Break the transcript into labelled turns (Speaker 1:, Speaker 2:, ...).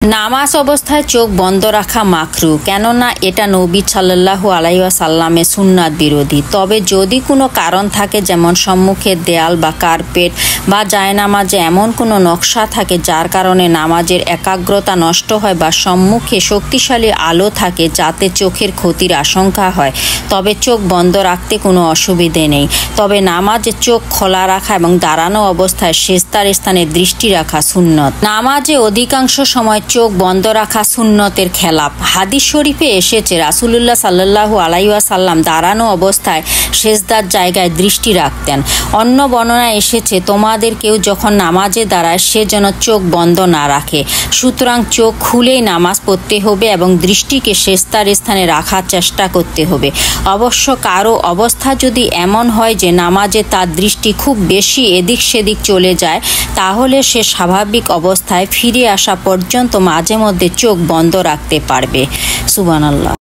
Speaker 1: নামাজ অবস্থায় চোখ বন্ধ রাখা মাকরু, কেননা এটা নবী সাল্লাল্লাহু আলাইহি ওয়াসাল্লামের সুন্নাত বিরোধী। তবে যদি কোনো কারণ থাকে, যেমন সম্মুখের দেয়াল বা কার্পেট বা জায়নামাজে এমন কোনো নকশা থাকে যার কারণে নামাজের একাগ্রতা নষ্ট হয়, বা সম্মুখে শক্তিশালী আলো থাকে যাতে চোখের ক্ষতির আশঙ্কা হয়, তবে চোখ বন্ধ রাখতে কোনো অসুবিধে নেই। তবে নামাজে চোখ খোলা রাখা এবং দাঁড়ানো অবস্থায় সিজদার স্থানে দৃষ্টি রাখা সুন্নত। নামাজে অধিকাংশ সময় চোখ বন্ধ রাখা সুন্নতের খেলাফ। হাদিস শরীফে এসেছে, রাসূলুল্লাহ সাল্লাল্লাহু আলাইহি ওয়াসাল্লাম দাঁড়ানো অবস্থায় সিজদার জায়গায় দৃষ্টি রাখতেন। অন্য বর্ণনায় এসেছে, তোমাদের কেউ যখন নামাজে দাঁড়ায় সে যেন চোখ বন্ধ না রাখে। সুতরাং চোখ খুলেই নামাজ পড়তে হবে এবং দৃষ্টিকে সিজদার স্থানে রাখার চেষ্টা করতে হবে। অবশ্য কারো অবস্থা যদি এমন হয় যে নামাজে তার দৃষ্টি খুব বেশি এদিক সেদিক চলে যায়, তাহলে সে স্বাভাবিক অবস্থায় ফিরে আসা পর্যন্ত মাঝে মধ্যে চোখ বন্ধ রাখতে পারবে। সুবহানাল্লাহ।